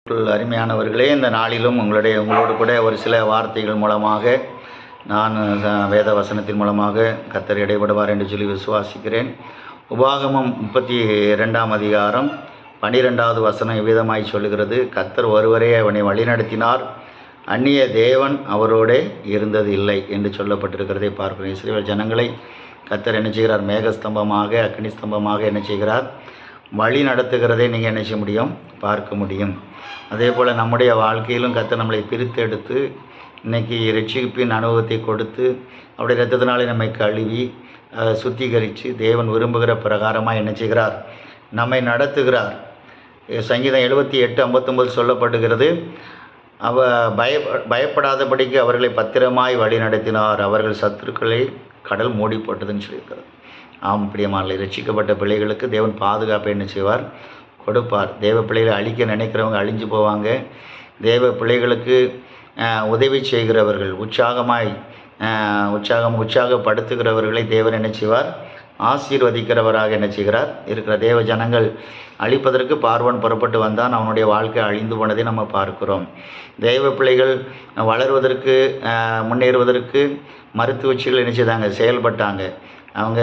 அருமையானவர்களே, இந்த நாளிலும் உங்களோடு கூட ஒரு சில வார்த்தைகள் மூலமாக நான் வேத வசனத்தின் மூலமாக கர்த்தர் இடைபடுவார் என்று சொல்லி விசுவாசிக்கிறேன். உபாகமம் 32ஆம் அதிகாரம் 12வது வசனம் இவ்விதமாய் சொல்லுகிறது, கர்த்தர் ஒருவரே அவனை வழிநடத்தினார், அந்நிய தேவன் அவரோடே இருந்தது இல்லை என்று சொல்லப்பட்டிருக்கிறதை பார்க்கிறோம். இஸ்ரவேல் ஜனங்களை கர்த்தர் என்ன செய்கிறார்? மேகஸ்தம்பமாக, அக்னி ஸ்தம்பமாக என்ன செய்கிறார்? வழி நடத்துகிறதை நீங்கள் என்ன செய்ய முடியும்? பார்க்க முடியும். அதே போல் நம்முடைய வாழ்க்கையிலும் கர்த்தர் நம்மளை பிரித்து எடுத்து இன்றைக்கி ரட்சிப்பின் அனுபவத்தை கொடுத்து அவருடைய இரத்தத்தினாலே நம்மை கழுவி சுத்திகரித்து தேவன் விரும்புகிற பிரகாரமாக என்ன செய்கிறார்? நம்மை நடத்துகிறார். சங்கீதம் 78:59 சொல்லப்படுகிறது, பயப்படாதபடிக்கு அவர்களை பத்திரமாய் வழி நடத்தினார், அவர்கள் சத்துருக்களை கடல் மூடி போட்டதுன்னு சொல்லியிருக்கிறது. ஆம் பிரியமானவர்களே, ரட்சிக்கப்பட்ட பிள்ளைகளுக்கு தேவன் பாதுகாப்பை என்ன செய்வார்? கொடுப்பார். தேவ பிள்ளைகளை அழிக்க நினைக்கிறவங்க அழிஞ்சு போவாங்க. தேவ பிள்ளைகளுக்கு உதவி செய்கிறவர்கள், உற்சாகப்படுத்துகிறவர்களை தேவன் என்ன செய்வார்? ஆசீர்வதிக்கிறவராக என்ன செய்கிறார்? இருக்கிற தேவ ஜனங்கள் அழிப்பதற்கு பார்வன் புறப்பட்டு வந்தான், அவனுடைய வாழ்க்கை அழிந்து போனதை நம்ம பார்க்கிறோம். தெய்வ பிள்ளைகள் வளர்வதற்கு முன்னேறுவதற்கு மருத்துவச்சிகள் என்ன செய்தாங்க? செயல்பட்டாங்க. அவங்க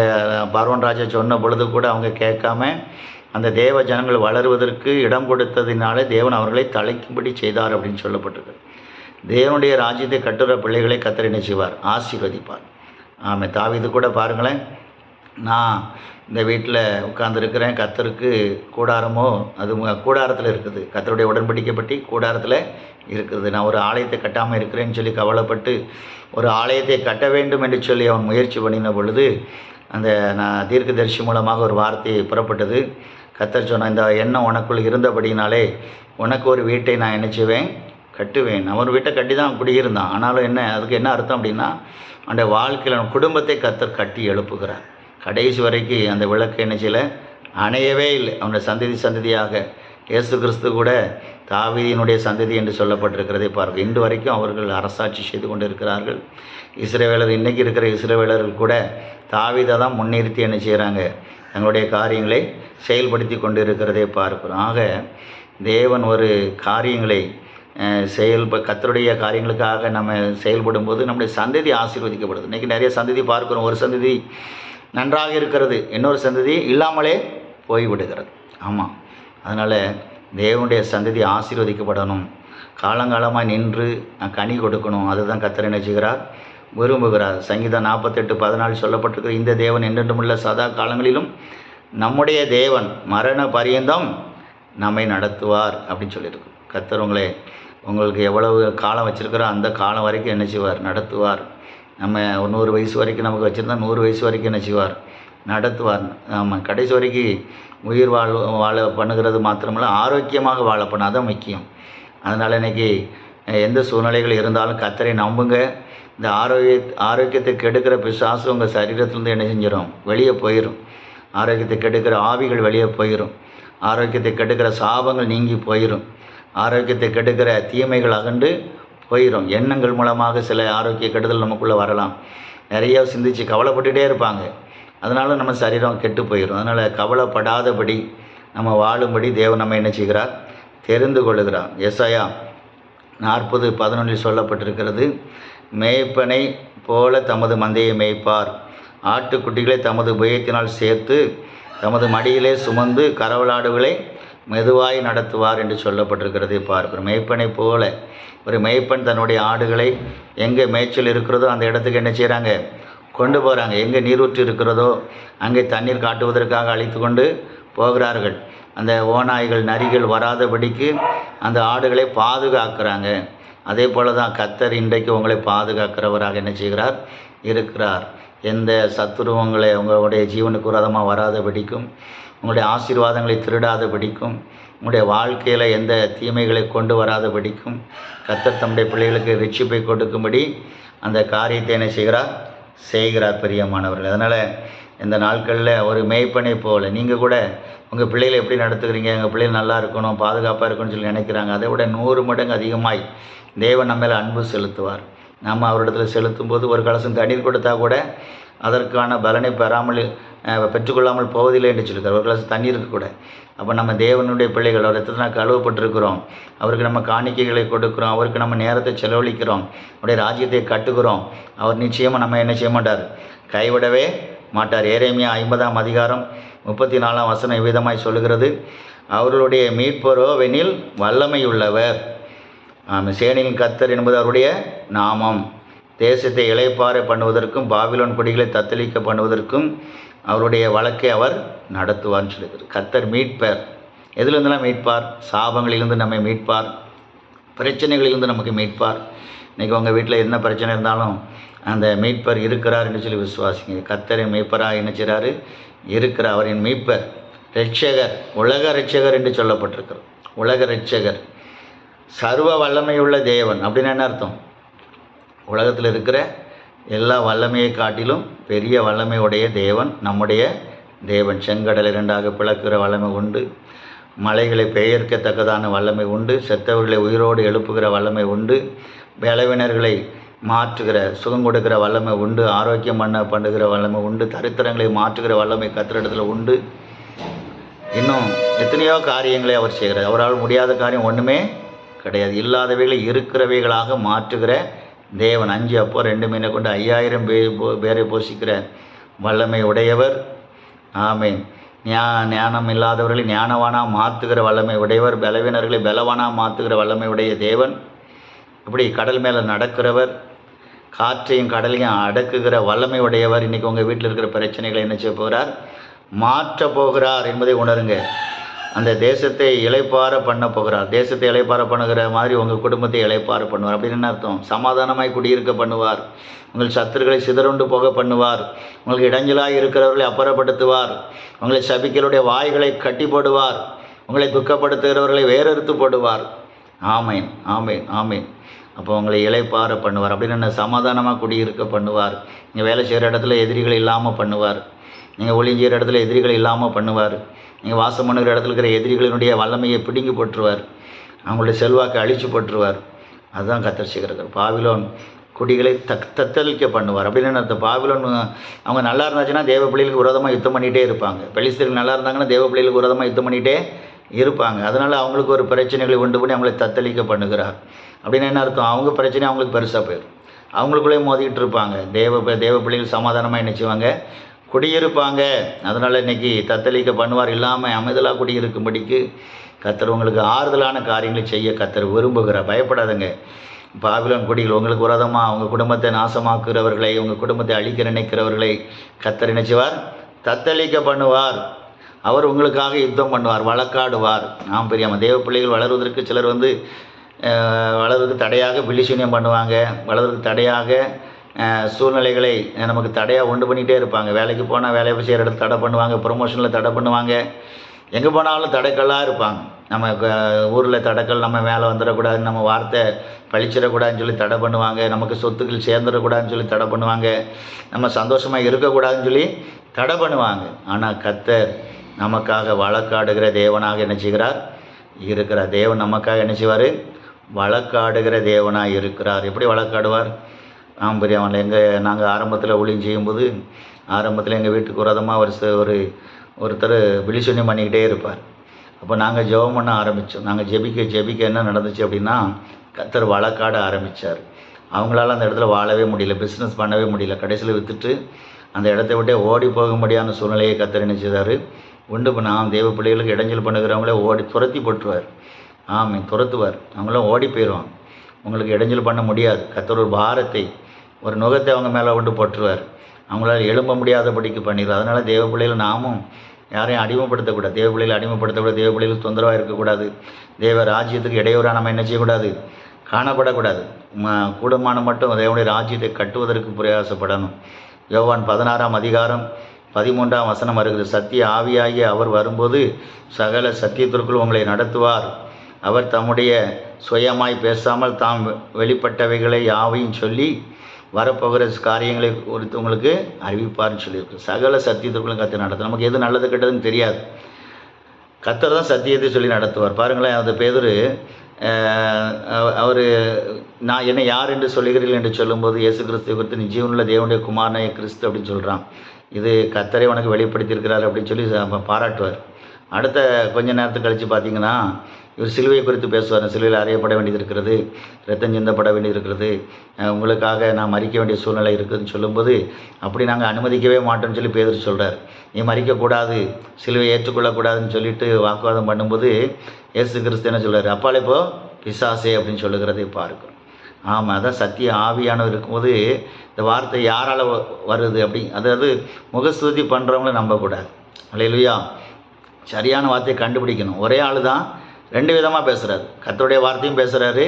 பார்வன் ராஜா சொன்ன பொழுது கூட அவங்க கேட்காம அந்த தேவ ஜனங்கள் வளருவதற்கு இடம் கொடுத்ததினால தேவன் அவர்களை தலைக்கும்படி செய்தார் அப்படின்னு சொல்லப்பட்டிருக்கு. தேவனுடைய ராஜ்யத்தை கட்டுற பிள்ளைகளை கர்த்தர் என்ன செய்வார்? ஆசீர்வதிப்பார். ஆமாம், தாவீது கூட பாருங்களேன், நான் இந்த வீட்டில் உட்கார்ந்துருக்கிறேன், கர்த்தருக்கு கூடாரமோ அது கூடாரத்தில் இருக்குது, கர்த்தருடைய உடன்படிக்கை பற்றி கூடாரத்தில் இருக்குது, நான் ஒரு ஆலயத்தை கட்டாமல் இருக்கிறேன்னு சொல்லி கவலைப்பட்டு ஒரு ஆலயத்தை கட்ட வேண்டும் என்று சொல்லி அவன் முயற்சி பண்ணின பொழுது அந்த நான் தீர்க்கதரிசி மூலமாக ஒரு வார்த்தை புறப்பட்டது. கர்த்தர் சொன்ன, இந்த எண்ணம் உனக்குள் இருந்தபடினாலே உனக்கு ஒரு வீட்டை நான் என்ன செய்வேன்? கட்டுவேன். அவன் வீட்டை கட்டி தான் குடியிருந்தான். ஆனாலும் என்ன, அதுக்கு என்ன அர்த்தம் அப்படின்னா, அந்த வாழ்க்கையில் குடும்பத்தை கர்த்தர் கட்டி எழுப்புகிறார். கடைசி வரைக்கும் அந்த விளக்கு என்ன செய்யலை? அணையவே இல்லை. அவனுடைய சந்ததியாக இயேசு கிறிஸ்து கூட தாவீதினுடைய சந்ததி என்று சொல்லப்பட்டிருக்கிறதை பார்க்க இன்று வரைக்கும் அவர்கள் அரசாட்சி செய்து கொண்டு இருக்கிறார்கள். இஸ்ரவேலர், இன்றைக்கி இருக்கிற இஸ்ரவேலர்கள் கூட தாவீதை தான் முன்னிறுத்தி என்ன செய்கிறாங்க? தங்களுடைய காரியங்களை செயல்படுத்தி கொண்டு இருக்கிறதை பார்க்கிறோம். ஆக தேவன் ஒரு காரியங்களை கர்த்தருடைய காரியங்களுக்காக நம்ம செயல்படும் போது நம்முடைய சந்ததி ஆசீர்வதிக்கப்படுது. இன்றைக்கி நிறைய சந்ததி பார்க்குறோம். ஒரு சந்ததி நன்றாக இருக்கிறது, இன்னொரு சந்ததி இல்லாமலே போய்விடுகிறது. ஆமாம், அதனால் தேவனுடைய சந்ததி ஆசீர்வதிக்கப்படணும், காலங்காலமாக நின்று கனி கொடுக்கணும். அதுதான் கர்த்தர் என்ன செய்கிறார்? விரும்புகிறார். சங்கீதம் 48:14 சொல்லப்பட்டிருக்கிற, இந்த தேவன் என்றென்றுமுள்ள சதா காலங்களிலும் நம்முடைய தேவன் மரண பரியந்தம் நம்மை நடத்துவார் அப்படின்னு சொல்லியிருக்கு. கர்த்தர் உங்களுக்கு எவ்வளவு காலம் வச்சுருக்கிறோ அந்த காலம் வரைக்கும் என்ன செய்வார்? நடத்துவார். நம்ம 100 வயசு வரைக்கும் நமக்கு வச்சுருந்தா 100 வயசு வரைக்கும் என்ன செய்வார்? நடத்துவார். ஆமாம், கடைசி வரைக்கும் உயிர் வாழ பண்ணுகிறது மாத்திரமில்ல, ஆரோக்கியமாக வாழ பண்ண, அதான் முக்கியம். அதனால் இன்றைக்கி எந்த சூழ்நிலைகள் இருந்தாலும் கர்த்தரை நம்புங்க. இந்த ஆரோக்கியத்தை கெடுக்கிற பிசாசு உங்கள் சரீரத்துலேருந்து என்ன செஞ்சிடும்? வெளியே போயிடும். ஆரோக்கியத்தை கெடுக்கிற ஆவிகள் வெளியே போயிடும். ஆரோக்கியத்தை கெடுக்கிற சாபங்கள் நீங்கி போயிடும். ஆரோக்கியத்தை கெடுக்கிற தீமைகள் அகண்டு போயிடும். எண்ணங்கள் மூலமாக சில ஆரோக்கிய கெடுதல் நமக்குள்ளே வரலாம். நிறைய சிந்தித்து கவலைப்பட்டுகிட்டே இருப்பாங்க, அதனால நம்ம சரீரம் கெட்டு போயிடும். அதனால் கவலைப்படாதபடி நம்ம வாழும்படி தேவன் நம்ம என்ன செய்கிறார்? தெரிந்து கொள்ளுகிறார். எசாயா 40:11 சொல்லப்பட்டிருக்கிறது, மேய்ப்பனை போல தமது மந்தையை மேய்ப்பார், ஆட்டுக்குட்டிகளை தமது புயத்தினால் சேர்த்து தமது மடியிலே சுமந்து கரவலாடுகளை மெதுவாய் நடத்துவார் என்று சொல்லப்பட்டிருக்கிறது பார்க்கிறோம். மேய்ப்பனை போல ஒரு மேய்ப்பன் தன்னுடைய ஆடுகளை எங்கே மேய்ச்சல் இருக்கிறதோ அந்த இடத்துக்கு என்ன செய்கிறாங்க? கொண்டு போகிறாங்க. எங்கே நீரூற்று இருக்கிறதோ அங்கே தண்ணீர் காட்டுவதற்காக அழைத்து கொண்டு போகிறார்கள். அந்த ஓநாய்கள் நரிகள் வராதபடிக்கு அந்த ஆடுகளை பாதுகாக்கிறாங்க. அதே போல் தான் கர்த்தர் இன்றைக்கு உங்களை பாதுகாக்கிறவராக என்ன செய்கிறார்? இருக்கிறார். எந்த சத்துருவங்களை உங்களுடைய ஜீவனுக்கு விரோதமாக வராதபடிக்கும், உங்களுடைய ஆசீர்வாதங்களை திருடாதபடிக்கும், உங்களுடைய வாழ்க்கையில் எந்த தீமைகளை கொண்டு வராதபடிக்கும் கர்த்தர் தம்முடைய பிள்ளைகளுக்கு ரட்சிப்பை கொடுக்கும்படி அந்த காரியத்தை என்ன செய்கிறார் பிரியமானவர்கள். அதனால் இந்த நாட்களில் ஒரு மேய்ப்பனை போல் நீங்கள் கூட உங்கள் பிள்ளைகளை எப்படி நடத்துக்கிறீங்க? எங்கள் பிள்ளைகள் நல்லா இருக்கணும், பாதுகாப்பாக இருக்கணும்னு சொல்லி நினைக்கிறாங்க. அதை விட 100 மடங்கு அதிகமாய் தேவன் நம்ம மேலே அன்பு செலுத்துவார். நம்ம அவரிடத்தில் செலுத்தும் போது ஒரு கலசம் தண்ணீர் கொடுத்தா கூட அதற்கான பலனை பெறாமல் பெற்றுக்கொள்ளாமல் போவதில்லை என்று சொல்லியிருக்கார். ஒரு கிளாஸ் தண்ணீருக்கு கூட. அப்போ நம்ம தேவனுடைய பிள்ளைகள், அவர் ரத்தத்தினால் கழுவப்பட்டிருக்கிறோம். அவருக்கு நம்ம காணிக்கைகளை கொடுக்குறோம். அவருக்கு நம்ம நேரத்தை செலவழிக்கிறோம். அவருடைய ராஜ்யத்தை கட்டுகிறோம். அவர் நிச்சயமாக நம்ம என்ன செய்ய மாட்டார், கைவிடவே மாட்டார். எரேமியா 50ஆம் அதிகாரம் 34ஆம் வசனம் இவ்விதமாய் சொல்லுகிறது, அவர்களுடைய மீட்பரோவெனில் வல்லமையுள்ளவர். சேனையின் கர்த்தர் என்பது அவருடைய நாமம். தேசத்தை இளைப்பாறை பண்ணுவதற்கும் பாபிலோன் குடிகளை தத்தளிக்க பண்ணுவதற்கும் அவருடைய வழக்கை அவர் நடத்துவார்னு சொல்லுகிறது. கர்த்தர் மீட்பர். எதிலிருந்தெல்லாம் மீட்பார்? சாபங்களிலிருந்து நம்மை மீட்பார், பிரச்சனைகளிலிருந்து நமக்கு மீட்பார். இன்றைக்கி உங்கள் வீட்டில் என்ன பிரச்சனை இருந்தாலும் அந்த மீட்பர் இருக்கிறார் என்று சொல்லி விசுவாசிங்க. கர்த்தரின் மீட்பராக என்ன செய்கிறாரு? இருக்கிறார். அவரின் மீட்பர், இரட்சகர், உலக இரட்சகர் என்று சொல்லப்பட்டிருக்கிறார். உலக இரட்சகர், சர்வ வல்லமையுள்ள தேவன். அப்படின்னு என்ன அர்த்தம்? உலகத்தில் இருக்கிற எல்லா வல்லமையை காட்டிலும் பெரிய வல்லமையுடைய தேவன் நம்முடைய தேவன். செங்கடலை இரண்டாக பிளக்கிற வல்லமை உண்டு, மலைகளை பெயர்க்கத்தக்கதான வல்லமை உண்டு, செத்தவர்களை உயிரோடு எழுப்புகிற வல்லமை உண்டு, பலவீனர்களை மாற்றுகிற சுகம் கொடுக்கிற வல்லமை உண்டு, ஆரோக்கியம் பண்ணுகிற வல்லமை உண்டு, தரித்திரங்களை மாற்றுகிற வல்லமை கர்த்தரிடத்தில் உண்டு. இன்னும் எத்தனையோ காரியங்களை அவர் செய்கிறார். அவரால் முடியாத காரியம் ஒன்றுமே கிடையாது. இல்லாதவைகளை இருக்கிறவைகளாக மாற்றுகிற தேவன். 5 அப்போ 2 மீனை கொண்டு 5000 பேரை போஷிக்கிற வல்லமை உடையவர். ஆமென். ஞானம் இல்லாதவர்களை ஞானவானாக மாற்றுகிற வல்லமை உடையவர். பலவீனர்களை பலவானாக மாற்றுகிற வல்லமை உடைய தேவன். இப்படி கடல் மேலே நடக்கிறவர், காற்றையும் கடலையும் அடக்குகிற வல்லமை உடையவர். இன்றைக்கி உங்கள் வீட்டில் இருக்கிற பிரச்சனைகளை என்ன செய்ய போகிறார்? மாற்ற போகிறார் என்பதை உணருங்க. அந்த தேசத்தை இளைப்பாற பண்ண போகிறார். தேசத்தை இளைப்பாற பண்ணுகிற மாதிரி உங்கள் குடும்பத்தை இளைப்பாற பண்ணுவார். அப்படின்னு என்ன அர்த்தம்? சமாதானமாய் குடியிருக்க பண்ணுவார். உங்கள் சத்துருக்களை சிதறுண்டு போக பண்ணுவார். உங்களுக்கு இடைஞ்சலாக இருக்கிறவர்களை அப்புறப்படுத்துவார். உங்களை சபிக்கிறவருடைய வாய்களை கட்டி போடுவார். உங்களை துக்கப்படுத்துகிறவர்களை வேறறுத்து போடுவார். ஆமேன், ஆமேன், ஆமேன். அப்போ உங்களை இளைப்பாற பண்ணுவார். அப்படின்னு என்ன? சமாதானமாக குடியிருக்க பண்ணுவார். நீங்கள் வேலை செய்கிற இடத்துல எதிரிகள் இல்லாமல் பண்ணுவார். நீங்கள் ஒளிஞ்சிற இடத்துல எதிரிகள் இல்லாமல் பண்ணுவார். நீங்கள் வாசம் பண்ணுகிற இடத்துல இருக்கிற எதிரிகளினுடைய வல்லமையை பிடுங்கி போட்டுருவார். அவங்களுடைய செல்வாக்கை அழித்து போட்டுருவார். அதுதான் கர்த்தர் செய்கிறார். பாபிலோன் குடிகளை தத்தளிக்க பண்ணுவார். அப்படின்னு அந்த பாபிலோன் அவங்க நல்லா இருந்துச்சுன்னா தேவ பிள்ளைகளுக்கு விரோதமாக யுத்தம் பண்ணிகிட்டே இருப்பாங்க. பெலிஸ்தர்கள் நல்லா இருந்தாங்கன்னா தேவ பிள்ளைகளுக்கு விரோதமாக யுத்தம் பண்ணிகிட்டே இருப்பாங்க. அதனால் அவங்களுக்கு ஒரு பிரச்சனைகளை உண்டு பண்ணி அவங்களை தத்தளிக்க பண்ணுகிறார். அப்படின்னு என்ன அர்த்தம்? அவங்க பிரச்சனை அவங்களுக்கு பெருசாக போயிடும். அவங்களுக்குள்ளேயே மோதிக்கிட்டு இருப்பாங்க. தேவ பிள்ளைகள் சமாதானமாக என்ன செய்வாங்க? குடியிருப்பாங்க. அதனால் இன்றைக்கி தத்தளிக்க பண்ணுவார். இல்லாமல் அமைதலாக குடியிருக்கும்படிக்கு கர்த்தர் உங்களுக்கு ஆறுதலான காரியங்களை செய்ய கர்த்தர் விரும்புகிறார். பயப்படாதுங்க. பாபிலோன் குடிகள் உங்களுக்கு விரோதமாக உங்கள் குடும்பத்தை நாசமாக்குகிறவர்களை, உங்கள் குடும்பத்தை அழிக்க நினைக்கிறவர்களை கர்த்தர் என்ன செய்வார்? தத்தளிக்க பண்ணுவார். அவர் உங்களுக்காக யுத்தம் பண்ணுவார், வழக்காடுவார். நாம் பெரியாமல் தேவ பிள்ளைகள் வளர்வதற்கு சிலர் வளர்வதற்கு தடையாக பிலிசூனியம் பண்ணுவாங்க. வளர்வதற்கு தடையாக சூழ்நிலைகளை நமக்கு தடையாக உண்டு பண்ணிகிட்டே இருப்பாங்க. வேலைக்கு போனால் வேலையை செய்கிற இடத்துல தடை பண்ணுவாங்க, ப்ரொமோஷனில் தடை பண்ணுவாங்க, எங்கே போனாலும் தடைக்கல்லாக இருப்பாங்க. நம்ம ஊரில் தடைக்கல் நம்ம மேலே வந்துடக்கூடாது, நம்ம வார்த்தை பழிச்சிடக்கூடாதுன்னு சொல்லி தடை பண்ணுவாங்க, நமக்கு சொத்துக்கள் சேர்ந்துடக்கூடாதுன்னு சொல்லி தடை பண்ணுவாங்க, நம்ம சந்தோஷமாக இருக்கக்கூடாதுன்னு சொல்லி தடை பண்ணுவாங்க. ஆனால் கர்த்தர் நமக்காக வழக்காடுகிற தேவனாக என்ன செய்கிறார்? இருக்கிறார். தேவன் நமக்காக என்ன செய்வார்? வழக்காடுகிற தேவனாக இருக்கிறார். எப்படி வழக்காடுவார்? பெரியவன் நாங்கள் ஆரம்பத்தில் ஊழியம் செய்யும்போது ஆரம்பத்தில் எங்கள் வீட்டுக்கு விரோதமாக ஒருத்தர் பிலிசூனியம் பண்ணிக்கிட்டே இருப்பார். அப்போ நாங்கள் ஜெபம் பண்ண ஆரம்பித்தோம். நாங்கள் ஜெபிக்க என்ன நடந்துச்சு அப்படின்னா, கர்த்தர் வழக்காட ஆரம்பித்தார். அவங்களால அந்த இடத்துல வாழவே முடியல, பிஸ்னஸ் பண்ணவே முடியல. கடைசியில் விற்றுட்டு அந்த இடத்த விட்டே ஓடி போக முடியாத சூழ்நிலையை கர்த்தர் என்ன செய்தார்? உண்டு பண்ண தேவ பிள்ளைகளுக்கு இடைஞ்சல் பண்ணுகிறவங்களே துரத்தி போட்டுருவார். துரத்துவார். அவங்களாம் ஓடி போயிடுவாங்க. உங்களுக்கு இடைஞ்சல் பண்ண முடியாது. கர்த்தர் ஒரு பாரத்தை, ஒரு நுகத்தை அவங்க மேலே கொண்டு போட்டுருவார். அவங்களால எழும்ப முடியாதபடிக்கு பண்ணிடுவார். அதனால் தேவ பிள்ளைகள் நாமும் யாரையும் அடிமைப்படுத்தக்கூடாது. தேவ பிள்ளைகளை அடிமைப்படுத்தக்கூடாது. தேவ பிள்ளைகளுக்கு தொந்தரவாக இருக்கக்கூடாது. தேவ ராஜ்யத்துக்கு இடையூறாக நம்ம என்ன செய்யக்கூடாது? காணப்படக்கூடாது. கூடுமான மட்டும் தேவனுடைய ராஜ்யத்தை கட்டுவதற்கு பிரயாசப்படணும். யோவான் 16ஆம் அதிகாரம் 13ஆம் வசனம் வருகிறது. சத்திய ஆவியாகிய அவர் வரும்போது சகல சத்தியத்திற்குள் உங்களை நடத்துவார். அவர் தம்முடைய சுயமாய் பேசாமல் தாம் வெளிப்பட்டவைகளை யாவையும் சொல்லி வரப்போகிற காரியங்களை குறித்து உங்களுக்கு அறிவிப்பார்னு சொல்லியிருக்கு. சகல சத்தியத்திற்குள்ளும் கர்த்தர் நடத்தும். நமக்கு எது நல்லது கெட்டதுன்னு தெரியாது. கர்த்தர் தான் சத்தியத்தை சொல்லி நடத்துவார். பாருங்களேன், அந்த பேதுரு அவர் நான் என்ன யார் என்று சொல்லுகிறீர்கள் என்று சொல்லும்போது இயேசு கிறிஸ்துவை குறித்து நீ ஜீவனுள்ள தேவனுடைய குமாரனாய கிறிஸ்து அப்படின்னு சொல்கிறான். இது கர்த்தரே உனக்கு வெளிப்படுத்தியிருக்கிறார் அப்படின்னு சொல்லி பாராட்டுவார். அடுத்த கொஞ்ச நேரத்துக்கு கழித்து பார்த்தீங்கன்னா இவர் சிலுவையை குறித்து பேசுவார். சிலுவையில் அறையப்பட வேண்டியது இருக்கிறது, ரத்தம் சிந்தப்பட வேண்டியது இருக்கிறது, உங்களுக்காக நான் மறிக்க வேண்டிய சூழ்நிலை இருக்குதுன்னு சொல்லும்போது, அப்படி நாங்கள் அனுமதிக்கவே மாட்டோம்னு சொல்லி பேதுரு சொல்கிறார். நீ மறிக்கக்கூடாது, சிலுவையை ஏற்றுக்கொள்ளக்கூடாதுன்னு சொல்லிட்டு வாக்குவாதம் பண்ணும்போது இயேசு கிறிஸ்து என்ன சொல்கிறார், அப்பாலே போ பிசாசே அப்படின்னு சொல்லுகிறதை பார்க்கிறோம். ஆமாம், அதான் சத்திய ஆவியானவர் இருக்கும்போது இந்த வார்த்தை யாரால் வருது அப்படி, அதாவது முகஸ்துதி பண்ணுறவங்கள நம்பக்கூடாது. அல்லேலூயா. சரியான வார்த்தையை கண்டுபிடிக்கணும். ஒரே ஆள் தான் 2 விதமாக பேசுகிறார். கர்த்தருடைய வார்த்தையும் பேசுகிறாரு,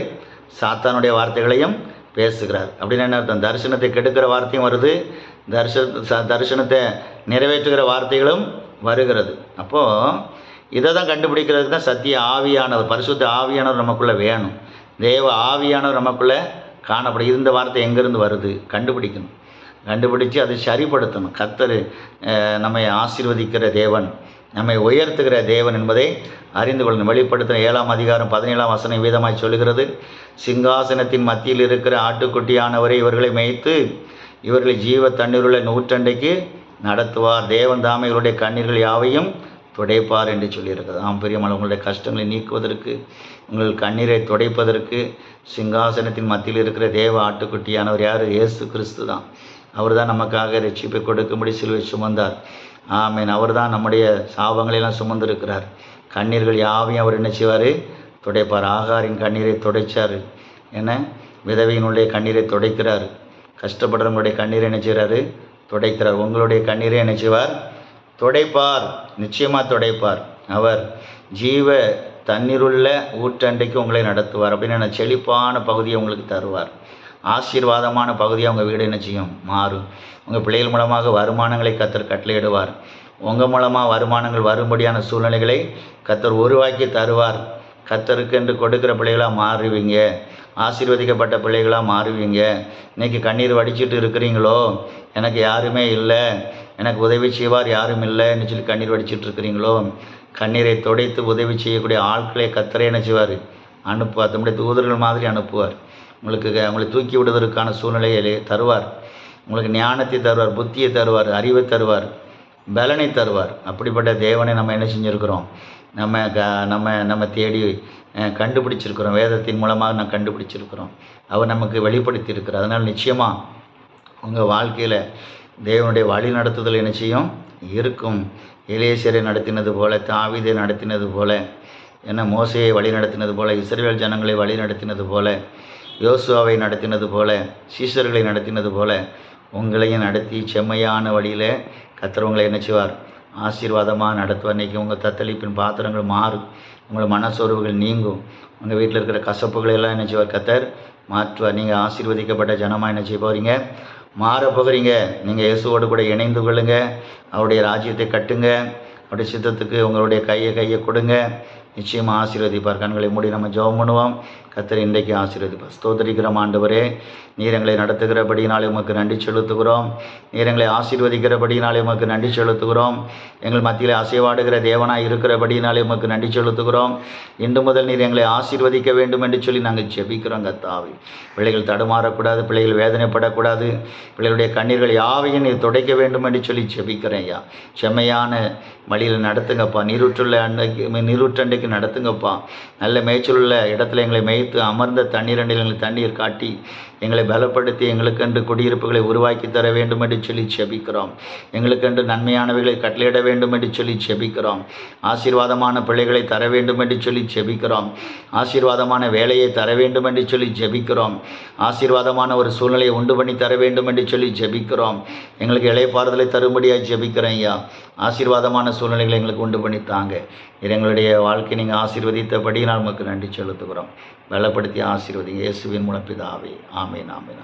சாத்தானுடைய வார்த்தைகளையும் பேசுகிறார். அப்படின்னு என்ன அர்த்தம்? தரிசனத்தை கெடுக்கிற வார்த்தையும் வருது, தரிசனத்தை நிறைவேற்றுகிற வார்த்தைகளும் வருகிறது. அப்போது இதை தான் கண்டுபிடிக்கிறதுக்கு தான் சத்திய ஆவியானவர், பரிசுத்த ஆவியானவர் நமக்குள்ளே வேணும். தேவ ஆவியானவர் நமக்குள்ளே காணப்படும். இந்த வார்த்தை எங்கேருந்து வருது கண்டுபிடிக்கணும். கண்டுபிடிச்சு அதை சரிப்படுத்தணும். கர்த்தர் நம்மை ஆசீர்வதிக்கிற தேவன், நம்மை உயர்த்துகிற தேவன் என்பதை அறிந்து கொள்ளணும். வெளிப்படுத்தின 7ஆம் அதிகாரம் 17ஆம் வசனம் வீதமாய் சொல்லுகிறது, சிங்காசனத்தின் மத்தியில் இருக்கிற ஆட்டுக்குட்டியானவரை இவர்களை மேய்த்து இவர்களை ஜீவ தண்ணீருள்ள நூற்றண்டைக்கு நடத்துவார். தேவன் தாமே இவருடைய கண்ணீர்கள் யாவையும் துடைப்பார் என்று சொல்லியிருக்கிறது. பிரியமான உங்களுடைய கஷ்டங்களை நீக்குவதற்கு, உங்கள் கண்ணீரை துடைப்பதற்கு சிங்காசனத்தின் மத்தியில் இருக்கிற தேவ ஆட்டுக்குட்டியானவர் யார்? இயேசு கிறிஸ்து தான். அவர் தான் நமக்காக ரட்சிப்பை கொடுக்கும்படி சிலுவை சுமந்தார். ஆமேன். அவர் தான் நம்முடைய சாபங்களெல்லாம் சுமந்திருக்கிறார். கண்ணீர்கள் யாவையும் அவர் என்ன செய்வார்? துடைப்பார். ஆகாரின் கண்ணீரை துடைச்சார். என்ன, விதவையினுடைய கண்ணீரை துடைக்கிறார். கஷ்டப்படுறவங்களுடைய கண்ணீரை என்ன செய்கிறாரு? துடைக்கிறார். உங்களுடைய கண்ணீரை என்ன செய்வார்? துடைப்பார். நிச்சயமாக துடைப்பார். அவர் ஜீவ தண்ணீருள்ள ஊற்றண்டைக்கு உங்களை நடத்துவார். அப்படின்னு செழிப்பான பகுதியை உங்களுக்கு தருவார். ஆசீர்வாதமான பகுதியாக உங்கள் வீடு என்ன செய்யும்? மாறும். உங்கள் பிள்ளைகள் மூலமாக வருமானங்களை கர்த்தர் கட்டளையிடுவார். உங்கள் மூலமாக வருமானங்கள் வரும்படியான சூழ்நிலைகளை கர்த்தர் உருவாக்கி தருவார். கர்த்தருக்கு என்று கொடுக்குற பிள்ளைகளாக மாறுவீங்க. ஆசீர்வதிக்கப்பட்ட பிள்ளைகளாக மாறுவீங்க. இன்றைக்கி கண்ணீர் வடிச்சிட்டு இருக்கிறீங்களோ, எனக்கு யாருமே இல்லை, எனக்கு உதவி செய்வார் யாரும் இல்லைன்னு சொல்லி கண்ணீர் வடிச்சிட்டு இருக்கிறீங்களோ, கண்ணீரை துடைத்து உதவி செய்யக்கூடிய ஆட்களை கர்த்தரே என்ன செய்வார்? அனுப்புவார். தம்முடைய தூதர்கள் மாதிரி அனுப்புவார். உங்களை தூக்கி விடுவதற்கான சூழ்நிலையை தருவார். உங்களுக்கு ஞானத்தை தருவார், புத்தியை தருவார், அறிவை தருவார், பலனை தருவார். அப்படிப்பட்ட தேவனை நம்ம என்ன செஞ்சுருக்கிறோம்? நம்ம தேடி கண்டுபிடிச்சிருக்கிறோம். வேதத்தின் மூலமாக நான் கண்டுபிடிச்சிருக்கிறோம். அவர் நமக்கு வெளிப்படுத்தி இருக்கிறார். அதனால் நிச்சயமாக உங்கள் வாழ்க்கையில் தேவனுடைய வழி நடத்துதல் என்ன செய்யும்? இருக்கும். எலியேசரை நடத்தினது போல, தாவீதை நடத்தினது போல, மோசேயை வழி நடத்தினது போல, இஸ்ரவேல் ஜனங்களை வழி நடத்தினது போல, யோசுவாவை நடத்தினது போல, சீஷர்களை நடத்தினது போல உங்களையும் நடத்தி செம்மையான வழியில் கர்த்தர் உங்களை என்ன செய்வார்? ஆசீர்வாதமாக நடத்துவார். இன்றைக்கி உங்கள் தத்தளிப்பின் பாத்திரங்கள் மாறும். உங்கள் மனசோர்வுகள் நீங்கும். உங்கள் வீட்டில் இருக்கிற கசப்புகளை எல்லாம் என்ன செய்வார்? கர்த்தர் மாற்றுவார். நீங்கள் ஆசீர்வதிக்கப்பட்ட ஜனமாக என்ன செய்ய போகிறீங்க? மாறப்போகிறீங்க. நீங்கள் இயேசுவோடு கூட இணைந்து கொள்ளுங்க. அவருடைய ராஜ்யத்தை கட்டுங்க. அவருடைய சித்தத்துக்கு உங்களுடைய கையை கொடுங்க. நிச்சயமாக ஆசீர்வதிப்பார். கண்களை மூடி நம்ம ஜெபம் பண்ணுவோம். கர்த்தர் இன்றைக்கு ஆசீர்வதிப்பார். ஸ்தோத்திரிக்கிறோம் ஆண்டவரே, நீர் எங்களை நடத்துகிறபடினாலே உமக்கு நன்றி செலுத்துகிறோம். நீர் எங்களை ஆசீர்வதிக்கிறபடினாலே உமக்கு நன்றி செலுத்துகிறோம். எங்கள் மத்தியில் அசைவாடுகிற தேவனாய் இருக்கிறபடினாலே உமக்கு நன்றி செலுத்துகிறோம். இன்று முதல் நீர் எங்களை ஆசீர்வதிக்க வேண்டும் என்று சொல்லி நாங்கள் ஜெபிக்கிறோம். கர்த்தாவே, பிள்ளைகள் தடுமாறக்கூடாது, பிள்ளைகள் வேதனைப்படக்கூடாது, பிள்ளைகளுடைய கண்ணீர்கள் யாவையும் நீர் துடைக்க வேண்டும் என்று சொல்லி ஜெபிக்கிறேன். ஐயா, செம்மையான வழியில் நடத்துங்கப்பா. நீரூற்றண்டைக்கு நடத்துங்கப்பா. நல்ல மேய்ச்சல் உள்ள இடத்துல எங்களை மேய்த்து அமர்ந்த தண்ணீரண்டில் எங்களுக்கு தண்ணீர் காட்டி எங்களை பலப்படுத்தி எங்களுக்கென்று குடியிருப்புகளை உருவாக்கி தர வேண்டும் என்று சொல்லி ஜெபிக்கிறோம். எங்களுக்கென்று நன்மையானவைகளை கட்டளையிட வேண்டும் என்று சொல்லி ஜெபிக்கிறோம். ஆசீர்வாதமான பிள்ளைகளை தர வேண்டும் என்று சொல்லி ஜெபிக்கிறோம். ஆசீர்வாதமான வேலையை தர வேண்டும் என்று சொல்லி ஜெபிக்கிறோம். ஆசீர்வாதமான ஒரு சூழ்நிலையை உண்டு பண்ணி தர வேண்டும் என்று சொல்லி ஜெபிக்கிறோம். எங்களுக்கு இளைப்பாறுதலை தரும்படியாக ஜெபிக்கிறேன். ஐயா, ஆசீர்வாதமான சூழ்நிலைகளை எங்களுக்கு உண்டு பண்ணி தாங்க. எங்களுடைய வாழ்க்கை நீங்கள் ஆசீர்வதித்தபடி நான் நமக்கு நன்றி செலுத்துகிறோம். பலப்படுத்தி ஆசீர்வதிங்க. இயேசுவின் மூலம் பிதாவே. ஆமென், ஆமென்.